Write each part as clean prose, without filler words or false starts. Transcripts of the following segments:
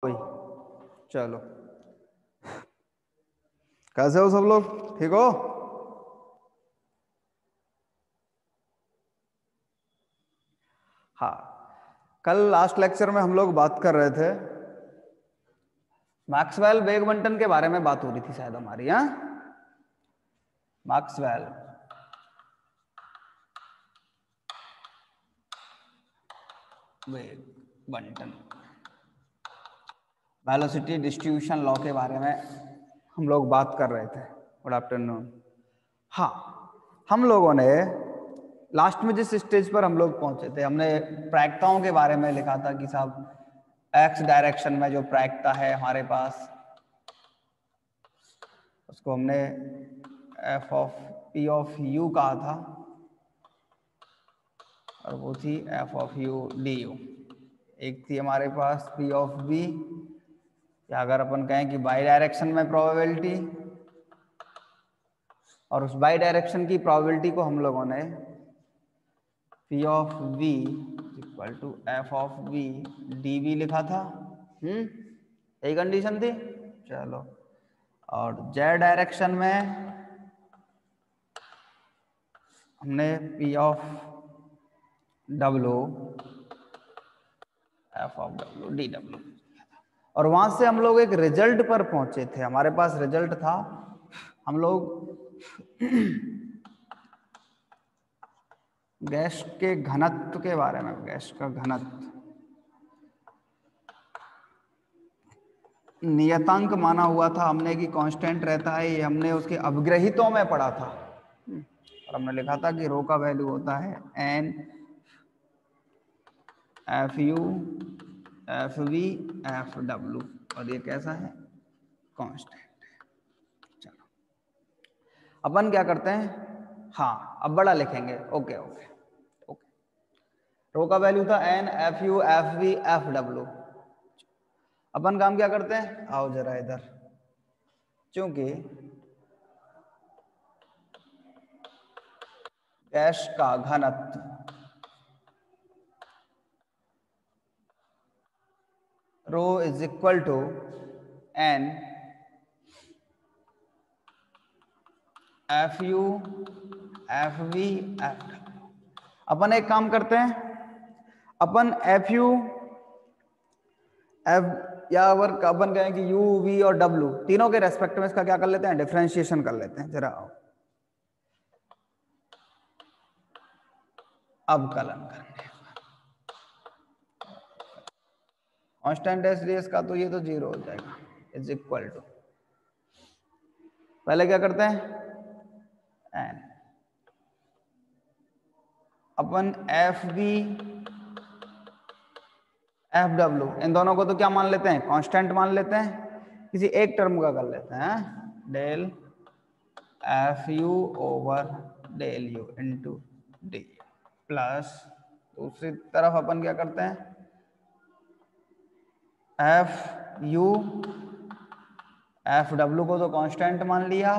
भाई चलो, कैसे हो सब लोग? ठीक हो? हाँ, कल लास्ट लेक्चर में हम लोग बात कर रहे थे, मैक्सवेल वेग बंटन के बारे में बात हो रही थी शायद हमारी। हाँ, मैक्सवेल वेग बंटन वेलोसिटी डिस्ट्रीब्यूशन लॉ के बारे में हम लोग बात कर रहे थे। Good afternoon. हाँ, हम लोगों ने लास्ट में जिस स्टेज पर हम लोग पहुंचे थे, हमने प्रायिकताओं के बारे में लिखा था कि साहब एक्स डायरेक्शन में जो प्रायिकता है हमारे पास, उसको हमने F of P of you कहा था, और वो थी F of U D you. एक थी हमारे पास पी ऑफ बी, या अगर अपन कहें कि बाई डायरेक्शन में प्रोबेबिलिटी, और उस बाई डायरेक्शन की प्रोबेबिलिटी को हम लोगों ने P of V equal to F of V D V लिखा था। यही कंडीशन थी। चलो, और जेड डायरेक्शन में हमने P of W F of W D W, और वहां से हम लोग एक रिजल्ट पर पहुंचे थे। हमारे पास रिजल्ट था, हम लोग गैस के घनत्व के बारे में, गैस का घनत्व नियतांक माना हुआ था हमने कि कांस्टेंट रहता है, ये हमने उसके अवग्रहितों में पढ़ा था। और हमने लिखा था कि रो का वैल्यू होता है N F U F V F W, और ये कैसा है? कांस्टेंट। चलो, अपन क्या करते हैं, हाँ अब बड़ा लिखेंगे। ओके ओके ओके, रो का वैल्यू था N F U F V F W. अपन काम क्या करते हैं, आओ जरा इधर, क्योंकि गैस का घनत्व rho is equal to N F U F V F W. अपन एक काम करते हैं, अपन एफ यू एफ, या अगर अपन कहें कि यू वी और डब्ल्यू तीनों के रेस्पेक्ट में इसका क्या कर लेते हैं, डिफरेंशिएशन कर लेते हैं। जरा आओ अब कलन करने, कांस्टेंट एस डी एस का तो ये तो जीरो हो जाएगा, इज इक्वल टू, पहले क्या करते हैं एन अपन एफ वी एफ डब्ल्यू, इन दोनों को तो क्या मान लेते हैं, कांस्टेंट मान लेते हैं, किसी एक टर्म का कर लेते हैं, del F you over del U into D, plus दूसरी तरफ अपन क्या करते हैं, एफ यू एफ डब्ल्यू को तो कांस्टेंट मान लिया,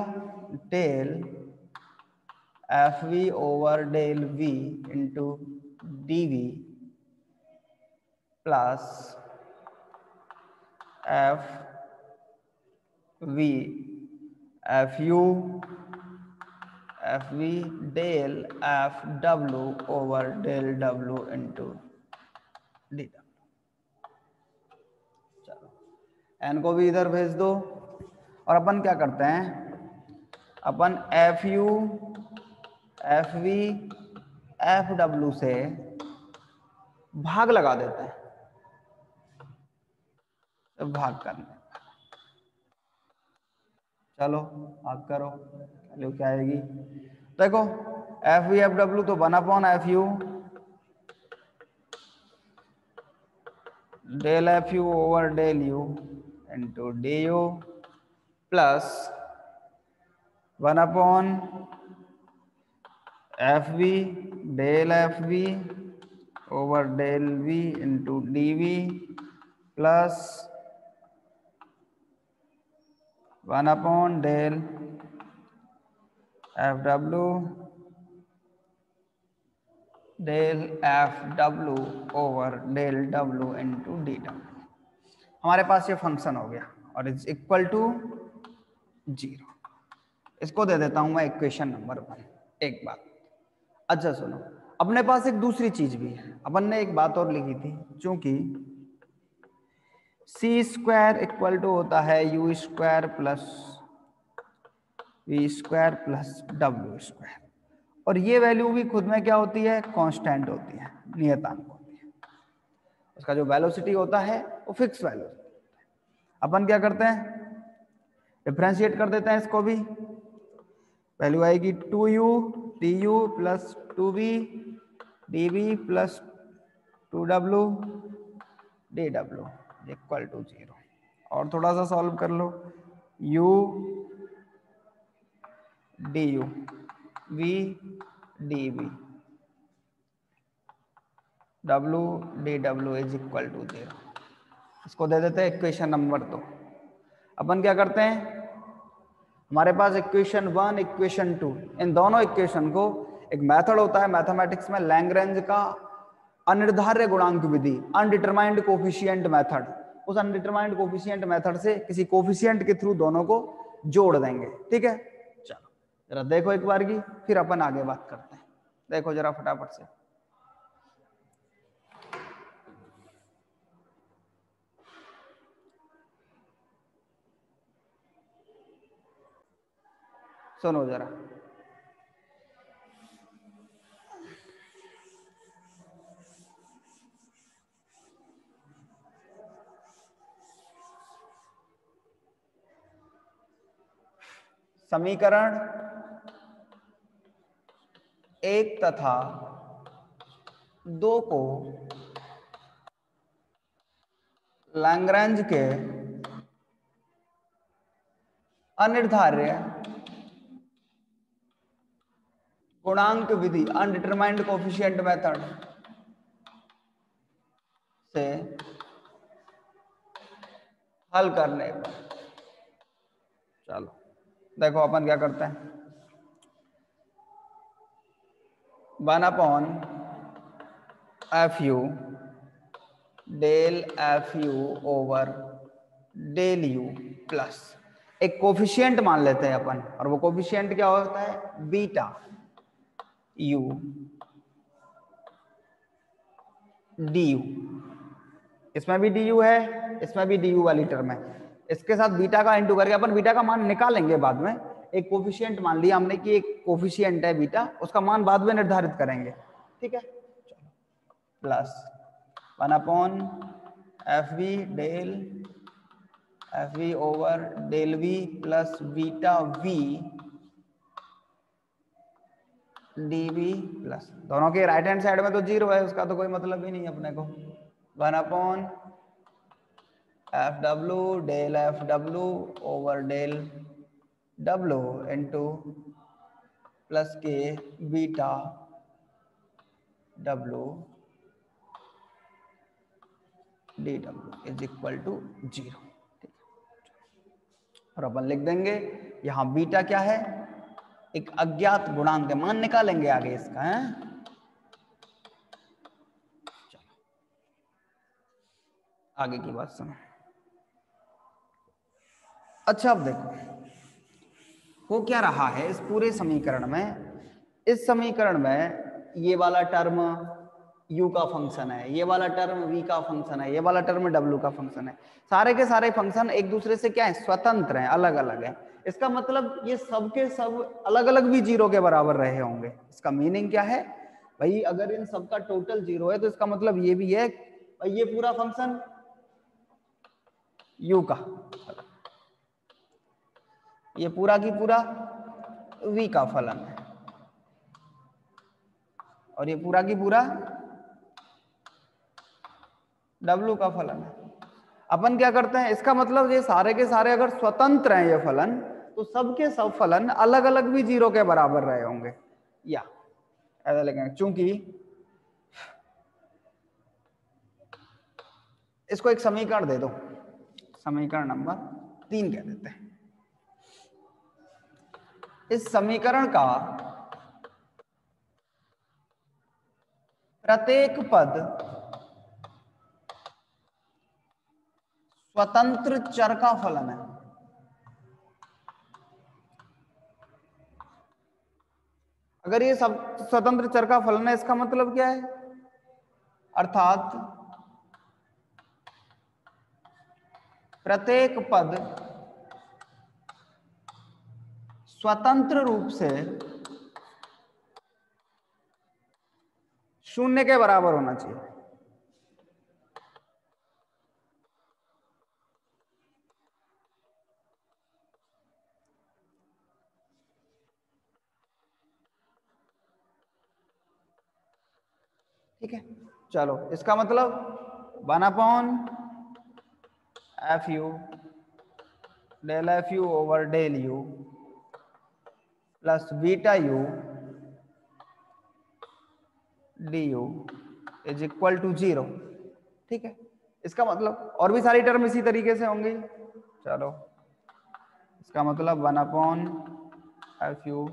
del F V over del V into D V, plus F V F U F V del F W over del W into D W. चलो, एन को भी इधर भेज दो, और अपन क्या करते हैं, अपन F U F V F W से भाग लगा देते हैं, तो भाग करने, चलो भाग करो, वैल्यू क्या आएगी, देखो एफ वी एफ डब्ल्यू तो 1 F U del F you over del U into D U, plus 1 F V del F V over del V into D V, plus 1 del F W del F W over del W into D W. हमारे पास ये function हो गया और is equal to 0। इसको दे देता हूं मैं इक्वेशन नंबर 1। एक बात, अच्छा सुनो, अपने पास एक दूसरी चीज भी है। अपन ने एक बात और लिखी थी, चूंकि सी स्क्वायर इक्वल टू होता है u square plus we square plus W square, और ये वैल्यू भी खुद में क्या होती है, कांस्टेंट होती है, नियतांक होती है। उसका जो वेलोसिटी होता है वो फिक्स वैल्यू। अपन क्या करते हैं, डिफरेंशिएट कर देते हैं इसको भी। वैल्यू आएगी 2u du plus 2v dv plus 2w dw equal to 0। और थोड़ा सा सॉल्व कर लो, u du v dv w dw is equal to 0। इसको दे देते हैं इक्वेशन नंबर 2। अपन क्या करते हैं, हमारे पास इक्वेशन 1 इक्वेशन 2, इन दोनों इक्वेशन को, एक मेथड होता है मैथमेटिक्स में लैग्रेंज का अनिर्धार्य गुणांक विधि, अनडिटरमाइंड कोफिशिएंट मेथड। उस अनडिटरमाइंड कोफिशिएंट मेथड से किसी कोफिशिएंट के थ्रू दोनों को जोड़ देंगे। ठीक है, चलो जरा देखो एक बार की, फिर अपन आगे बात करते हैं। देखो जरा फटाफट से। सुनो जरा, समीकरण 1 तथा 2 को लैग्रेंज के अनिर्धार्य गुणांक विधि, अनडिटरमाइंड कोफिशिएंट मेथड से हल करने पर, चलो देखो अपन क्या करते हैं, 1/FU del FU over del U plus एक कोफिशिएंट मान लेते हैं अपन, और वो कोफिशिएंट क्या होता है, बीटा U du। इसमें भी du है, इसमें भी du वाली टर्म है। इसके साथ बीटा का इंटू करके अपन बीटा का मान निकालेंगे बाद में। एक कोफिशिएंट मान लिया हमने कि एक कोफिशिएंट है बीटा, उसका मान बाद में निर्धारित करेंगे। ठीक है, चलो plus 1/FV del FV over del V plus beta V dV plus, दोनों के राइट हैंड साइड में तो 0 है, उसका तो कोई मतलब ही नहीं अपने को। 1/FW del FW over del W into plus K beta W dW is equal to 0। और अपन लिख देंगे यहां बीटा क्या है, एक अज्ञात गुणांक है, मान निकालेंगे आगे इसका है। आगे की बात सुनो। अच्छा अब देखो वो क्या रहा है इस पूरे समीकरण में। इस समीकरण में ये वाला टर्म u का फंक्शन है, ये वाला टर्म v का फंक्शन है, ये वाला टर्म w का फंक्शन है। सारे के सारे फंक्शन एक दूसरे से क्या है, स्वतंत्र हैं, अलग अलग हैं। इसका मतलब ये सब के सब अलग अलग भी 0 के बराबर रहे होंगे। इसका मीनिंग क्या है भाई, अगर इन सब का टोटल 0 है तो इसका मतलब ये भी है भाई ये पूरा फंक्शन u का, ये पूरा की पूरा v का फलन है, और ये पूरा की पूरा w का फलन है। अपन क्या करते हैं, इसका मतलब ये सारे के सारे अगर स्वतंत्र हैं ये फलन, तो सबके सब फलन अलग अलग भी 0 के बराबर रहे होंगे, या ऐसा लिखेंगे। चूंकि इसको एक समीकरण दे दो, समीकरण नंबर 3 कह देते हैं। इस समीकरण का प्रत्येक पद स्वतंत्र चर का फलन है। अगर ये सब स्वतंत्र चर का फलन है, इसका मतलब क्या है? अर्थात प्रत्येक पद स्वतंत्र रूप से शून्य के बराबर होना चाहिए। ठीक है, चलो इसका मतलब 1/f(u) del F you over del u plus beta U D u is equal to 0। ठीक है, इसका मतलब और भी सारी टर्म इसी तरीके से होंगी। चलो इसका मतलब 1/f(u)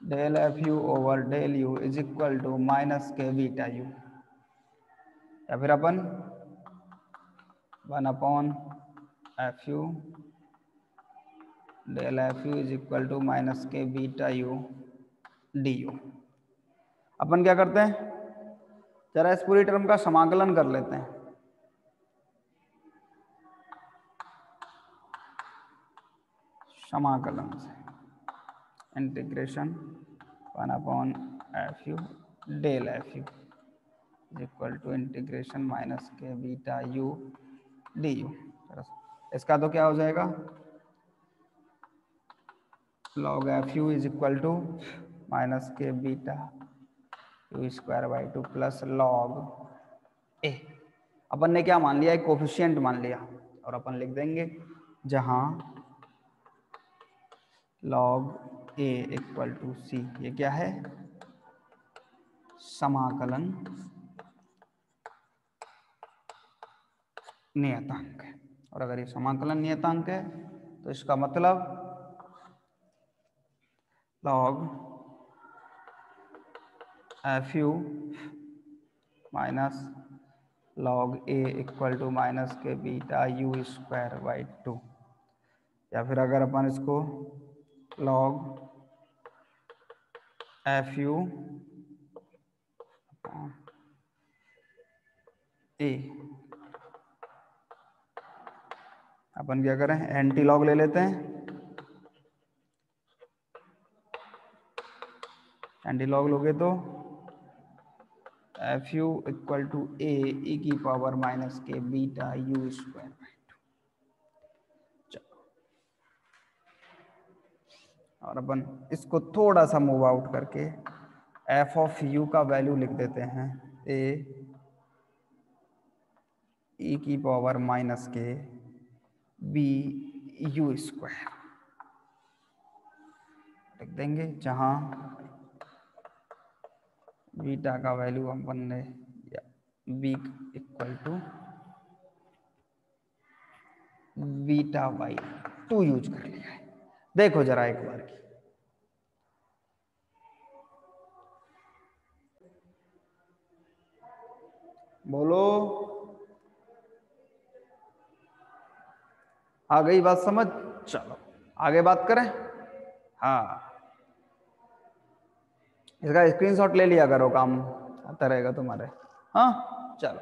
del F you over del u is equal to minus के बीटा यू, या फिर अपन 1/f(u) del F you is equal to minus के बीटा यू डी यू। अपन क्या करते हैं, जरा इस पूरी टर्म का समाकलन कर लेते हैं। समाकलन से integration 1/f(u) del F you is equal to integration minus के बीटा यू डी यू। इसका तो क्या हो जाएगा, log F you is equal to minus के beta you square by 2 plus log A. अपन ने क्या मान लिया, एक कोफिशिएंट मान लिया, और अपन लिख देंगे जहां log ए इक्वल टू सी। ये क्या है, समाकलन नियतांक है। और अगर ये समाकलन नियतांक है तो इसका मतलब log F u minus log a equal to minus के बीटा यू स्क्वायर बाई 2, या फिर अगर अपन इसको log एफ यू ए, अपन क्या करें, एंटी लॉग ले लेते हैं। एंटी लॉग लोगे तो एफ यू इक्वल टू ए ई की पावर माइनस के बीटा यू स्क्वायर बाई 2। और अपन इसको थोड़ा सा मूव आउट करके एफ ऑफ यू का वैल्यू लिख देते हैं ए ई की पावर माइनस के बी यू स्क्वायर लिख देंगे, जहां बीटा का वैल्यू अपन ने b equal to beta by 2 use कर लिया है। देखो जरा एक बार की, बोलो आ गई बात समझ? चलो आगे बात करें। हाँ, इसका स्क्रीनशॉट ले लिया करो, काम आता रहेगा तुम्हारे। हाँ चलो,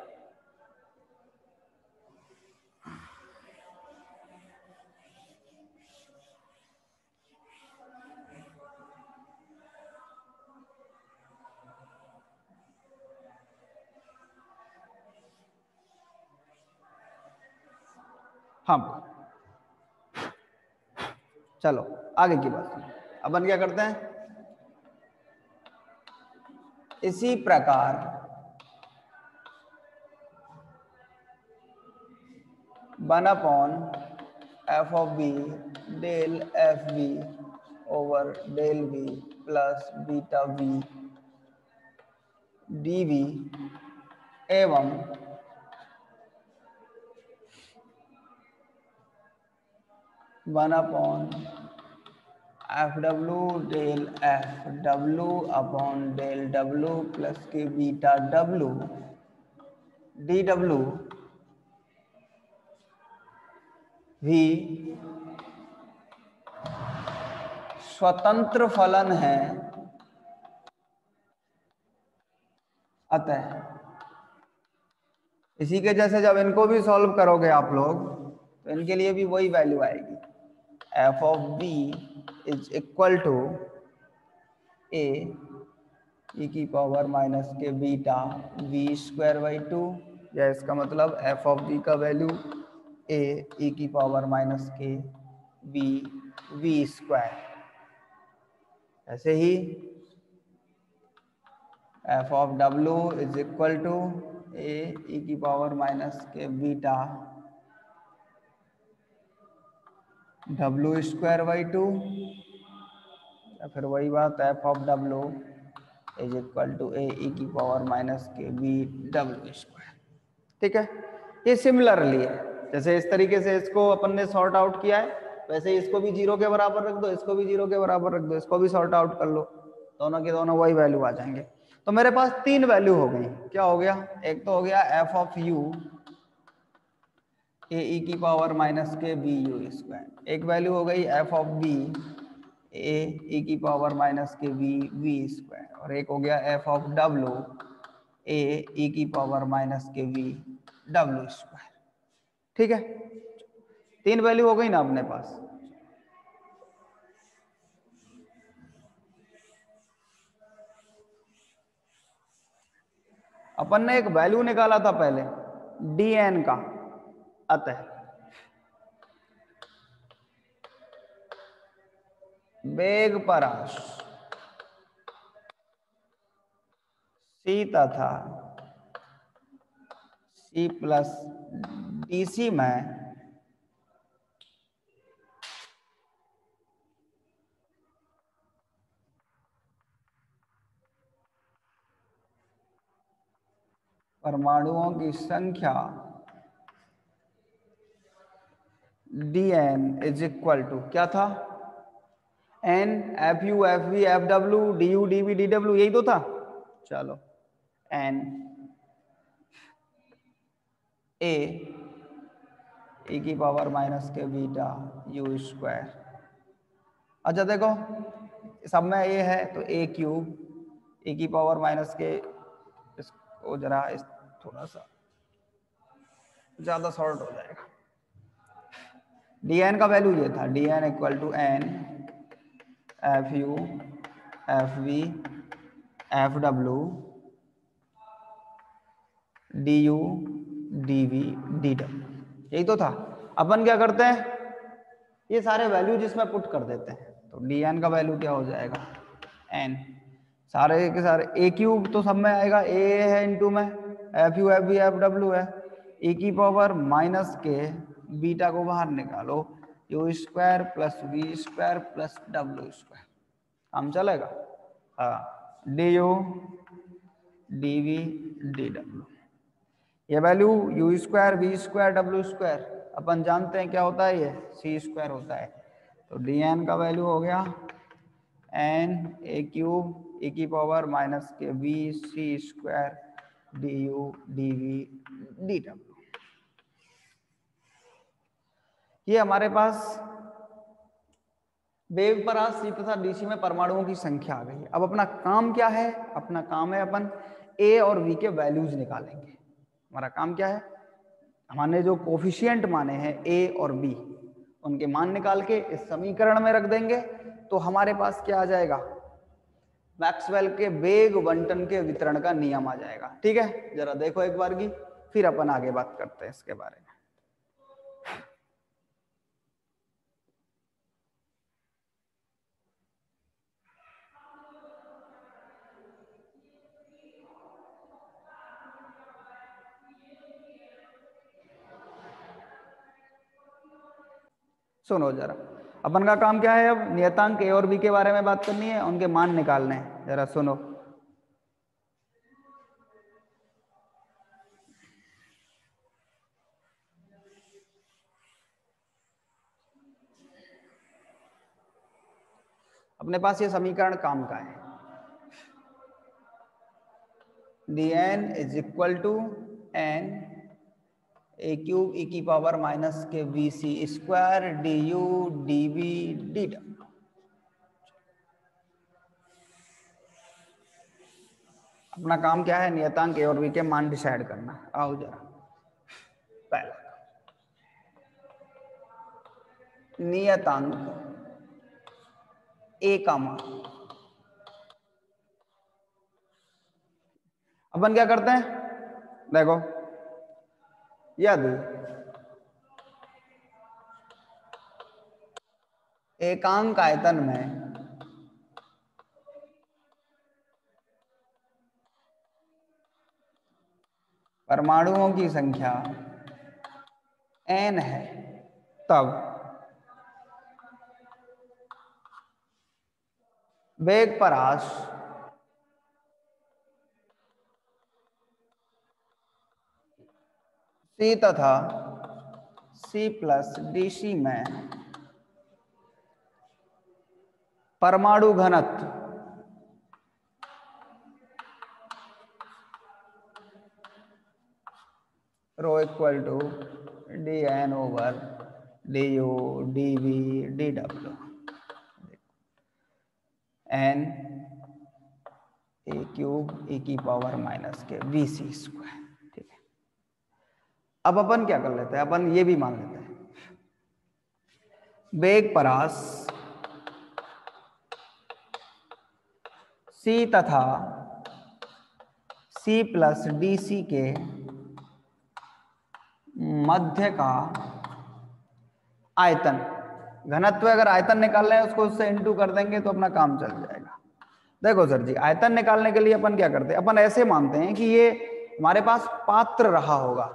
हाँ चलो आगे की बात। अपन क्या करते हैं, इसी प्रकार 1/f of B del F B over del B plus beta B D V एवं one upon F W del F W upon del W plus K beta W D W भी स्वतंत्र फलन है, अतः इसी के जैसे जब इनको भी सॉल्व करोगे आप लोग तो इनके लिए भी वही वैल्यू आएगी, F of B is equal to ए ई की पावर माइनस के बीटा वी स्क्वायर बाई 2, या इसका मतलब एफ ऑफ बी का वैल्यू ए ई की पावर माइनस के बी वी स्क्वायर। ऐसे ही F of W is equal to ए ई की पावर माइनस के बीटा डब्ल्यू स्क्वायर बाई 2, या फिर वही बात F of W is equal to ए ई की पावर माइनस के बी डब्ल्यू स्क्वायर। ठीक है, ये सिमिलरली है, जैसे इस तरीके से इसको अपन ने सॉर्ट आउट किया है वैसे ही इसको भी 0 के बराबर रख दो, इसको भी 0 के बराबर रख दो, इसको भी सॉर्ट आउट कर लो, दोनों के दोनों वही वैल्यू आ जाएंगे। तो मेरे पास 3 वैल्यू हो गई। क्या हो गया, एक तो हो गया एफ ऑफ यू ए ई की पावर माइनस के बी यू स्क्वायर, एक वैल्यू हो गई एफ ऑफ बी ए ई की पावर माइनस के वी वी स्क्वायर, और एक हो गया एफ ऑफ डब्ल्यू ए ई की पावर माइनस के वी डब्ल्यू स्क्वायर। ठीक है, 3 वैल्यू हो गई ना अपने पास। अपन ने एक वैल्यू निकाला था पहले डी एन का, अतः वेग परास सी तथा सी प्लस डीसी में परमाणुओं की संख्या D N is equal to क्या था, N F U F V F W D U D we D W, यही तो था। चलो एन ए ई की पावर माइनस के बीटा यू स्क्वायर। अच्छा देखो सब में ए है तो ए क्यूब ई की पावर माइनस के, इसको जरा इस थोड़ा सा ज्यादा शॉर्ट हो जाएगा। डी एन का वैल्यू ये था, D N equal to N F U F V F W D U D we D W, यही तो था। अपन क्या करते हैं, ये सारे वैल्यू जिसमें पुट कर देते हैं, तो डी एन का वैल्यू क्या हो जाएगा, एन सारे के सारे ए क्यूब तो सब में आएगा, ए है इनटू में F U F V F W है, ए की पावर माइनस के बीटा को बाहर निकालो, U square plus we square plus W square, काम चलेगा। हाँ, D U D we D W, ये value U square V square W square अपन जानते हैं क्या होता है, ये सी स्क्वायर होता है। तो डी एन का वैल्यू हो गया एन ए क्यूब ए की पावर माइनस के we C square D U D we D W. ये हमारे पास वेग परास सी तथा डीसी में परमाणुओं की संख्या आ गई। अब अपना काम क्या है, अपना काम है अपन ए और वी के वैल्यूज निकालेंगे। हमारा काम क्या है, हमने जो कोफिशिएंट माने हैं ए और बी उनके मान निकाल के इस समीकरण में रख देंगे, तो हमारे पास क्या आ जाएगा, मैक्सवेल के वेग बंटन के वितरण का नियम आ जाएगा। ठीक है, जरा देखो एक बार की, फिर अपन आगे बात करते हैं इसके बारे में। सुनो जरा, अपन का काम क्या है, अब नियतांक ए और बी के बारे में बात करनी है, उनके मान निकालने हैं। जरा सुनो, अपने पास ये समीकरण काम का है, D N is equal to N A cube E की पावर माइनस के we C square D U D we D W. अपना काम क्या है, नियतांक ए और बी के मान डिसाइड करना। आओ जरा, पहला नियतांक ए का मान। अपन क्या करते हैं, देखो यदि एकांक आयतन में परमाणुओं की संख्या n है, तब वेग परास C तथा C प्लस DC में परमाणु घनत्व rho equal to D N over D U D we D W N A cube ए की पावर माइनस के वी सी स्क्वायर। ठीक है, अब अपन क्या कर लेते हैं, अपन ये भी मान लेते हैं वेग परास C तथा C प्लस डी सी के मध्य का आयतन घनत्व। अगर आयतन निकाल रहे हैं उसको उससे इंटू कर देंगे तो अपना काम चल जाएगा। देखो सर जी, आयतन निकालने के लिए अपन क्या करते हैं, अपन ऐसे मानते हैं कि ये हमारे पास पात्र रहा होगा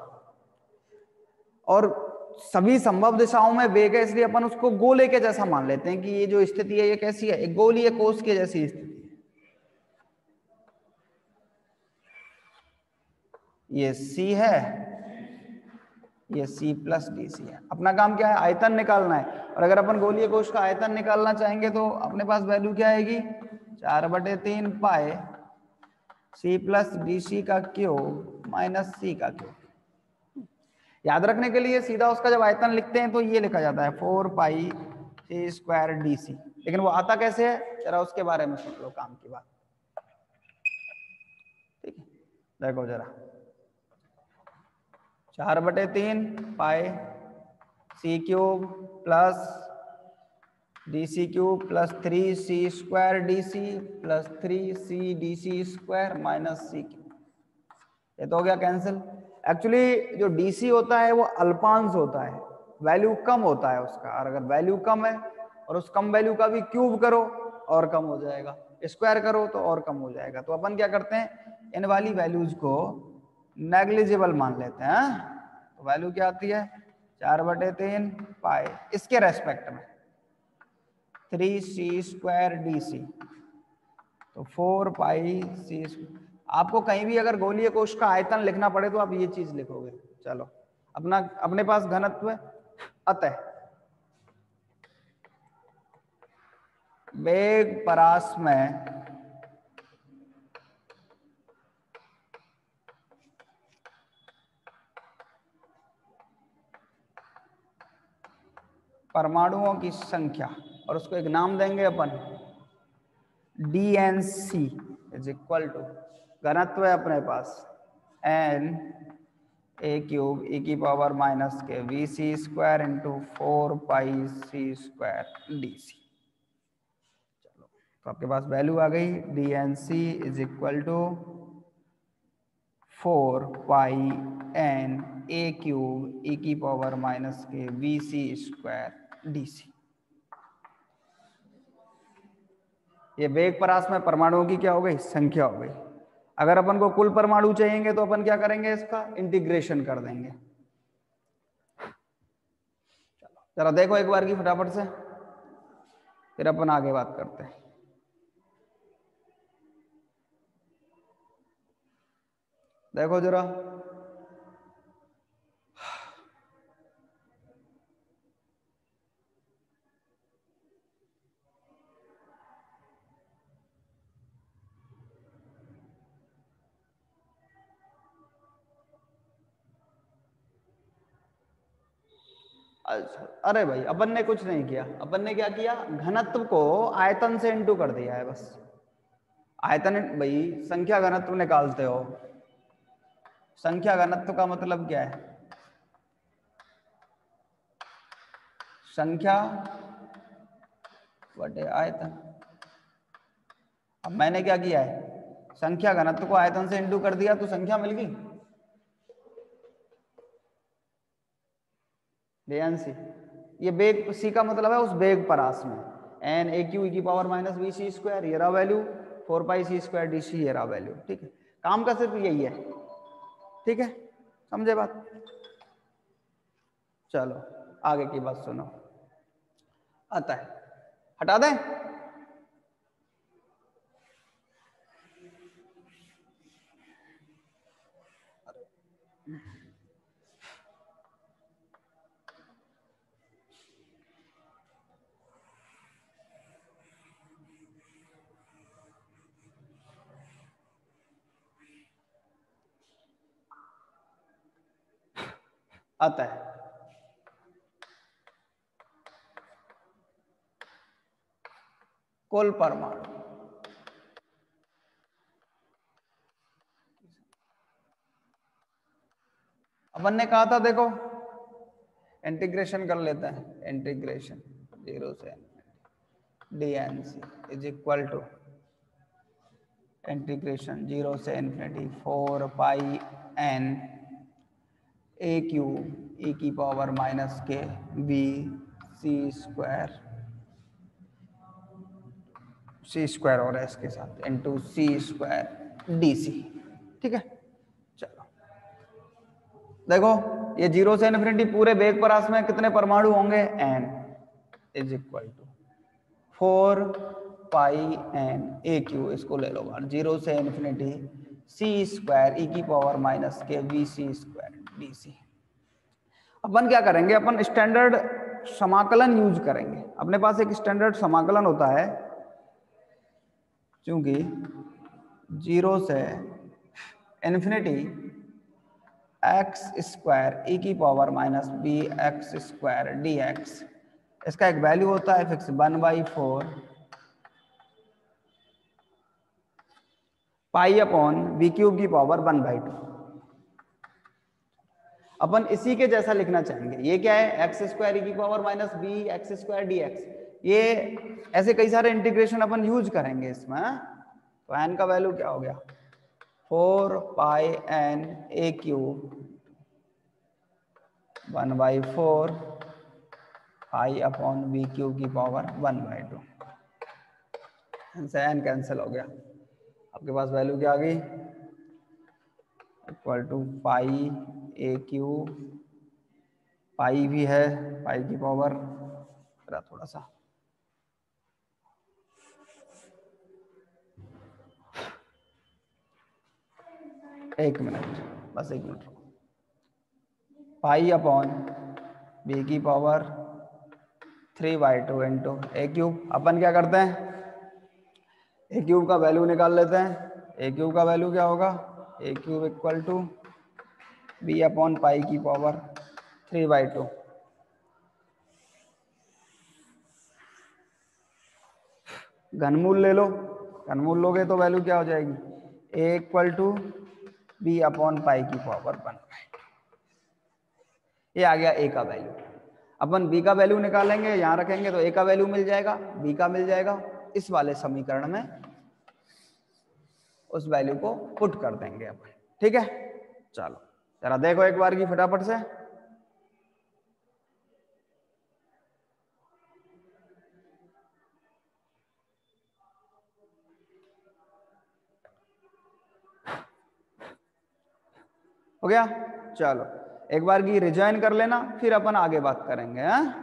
और सभी संभव दिशाओं में वेग है, इसलिए अपन उसको गोले के जैसा मान लेते हैं कि ये जो स्थिति है ये कैसी है, एक गोलीय कोष के जैसी स्थिति है। ये C है, ये C प्लस डी सी है। अपना काम क्या है, आयतन निकालना है। और अगर अपन गोलीय कोष का आयतन निकालना चाहेंगे तो अपने पास वैल्यू क्या आएगी, 4/3 पाए C प्लस डी सी का क्यूब माइनस C का क्यूब। याद रखने के लिए सीधा उसका जब आयतन लिखते हैं तो ये लिखा जाता है 4 pi C square D C. लेकिन वो आता कैसे है, जरा उसके बारे में सुन लो काम की बात। ठीक है, देखो जरा, 4/3 pi C cube plus d c cube plus 3C square D c plus 3C d c square minus C cube. ये तो हो गया कैंसिल। एक्चुअली जो DC होता है वो अल्पांश होता है, वैल्यू कम होता है उसका, और अगर वैल्यू कम है और उस कम वैल्यू का भी क्यूब करो और कम हो जाएगा, स्क्वायर करो तो और कम हो जाएगा। तो अपन क्या करते हैं, इन वाली वैल्यूज को नेग्लिजिबल मान लेते हैं। तो वैल्यू क्या आती है, 4/3 पाए इसके रेस्पेक्ट में 3C स्क्वायर डी सी, तो 4 पाई C। आपको कहीं भी अगर गोलीय कोश का आयतन लिखना पड़े तो आप ये चीज लिखोगे। चलो, अपने पास घनत्व है, अतः वेग परास में परमाणुओं की संख्या, और उसको एक नाम देंगे अपन DNC इज इक्वल टू, घनत्व है अपने पास n ए क्यूब ई की पावर माइनस के we C square into 4 pi C square D C. चलो, तो आपके पास वैल्यू आ गई, DNC is equal to 4 pi n A cube E की पावर माइनस के we C square D C. ये वेग परास में परमाणुओं की क्या हो गई, संख्या हो गई। अगर अपन को कुल परमाणु चाहिए तो अपन क्या करेंगे, इसका इंटीग्रेशन कर देंगे। चलो जरा देखो एक बार की फटाफट से, फिर अपन आगे बात करते हैं। देखो जरा, अच्छा, अरे भाई अपन ने कुछ नहीं किया, अपन ने क्या किया, घनत्व को आयतन से इंटू कर दिया है बस। आयतन भाई संख्या घनत्व निकालते हो, संख्या घनत्व का मतलब क्या है, संख्या बटे आयतन। अब मैंने क्या किया है, संख्या घनत्व को आयतन से इंटू कर दिया तो संख्या मिल गई। ध्यान से, ये बेग सी का मतलब है उस बेग परास में, एन ए क्यू की पावर माइनस बी सी स्क्वायर, ये रहा value 4 pi c square D C, ये रहा वैल्यू। ठीक है, काम का सिर्फ यही है। ठीक है, समझे बात। चलो आगे की बात सुनो, आता है, हटा दें। आता है, कुल परमाणु। अपन ने कहा था देखो, इंटीग्रेशन कर लेते हैं, इंटीग्रेशन 0 से d n c is equal to integration 0 से infinity 4 pi N a q e की पावर माइनस के बी सी स्क्वायर और एस के साथ into c square D c. ठीक है, चलो देखो, ये 0 से इन्फिनिटी पूरे बेग परास में कितने परमाणु होंगे, n is equal to 4 pi N a q, इसको ले लो बाहर, 0 से इन्फिनिटी सी स्क्वायर ई की पावर माइनस के B C square D C. अपन क्या करेंगे, अपन स्टैंडर्ड समाकलन यूज करेंगे। अपने पास एक स्टैंडर्ड समाकलन होता है, क्योंकि 0 से इन्फिनिटी एक्स स्क्वायर ई की power minus b x square d x, इसका एक वैल्यू होता है fix 1/4 pi upon B cube की पावर 1/2। अपन इसी के जैसा लिखना चाहेंगे, ये क्या है, एक्स स्क्वायर ई की power minus b x square d x. ये ऐसे कई सारे इंटीग्रेशन अपन यूज करेंगे इसमें। तो एन का वैल्यू क्या हो गया, 4 pi N A cube 1/4 pi upon B cube की पावर 1/2। एन कैंसिल हो गया, आपके पास वैल्यू क्या आ गई, equal to pi A cube, pi भी है, पाई की पावर थोड़ा सा, एक मिनट, बस एक मिनट, पाई अपॉन बी की पावर 3/2 इंटू ए क्यूब। अपन क्या करते हैं, ए क्यूब का वैल्यू निकाल लेते हैं। ए क्यूब का वैल्यू क्या होगा, A cube equal to B upon pi की पावर 3/2। घनमूल ले लो, घनमूल लोगे तो वैल्यू क्या हो जाएगी, A equal to B upon pi की पावर 1/2। ये आ गया ए का वैल्यू। अपन बी का वैल्यू निकालेंगे, यहां रखेंगे तो ए का वैल्यू मिल जाएगा, बी का मिल जाएगा, इस वाले समीकरण में उस वैल्यू को पुट कर देंगे अपन। ठीक है, चलो जरा देखो एक बार की फटाफट से। हो गया, चलो एक बार की रिजॉइन कर लेना, फिर अपन आगे बात करेंगे। हाँ,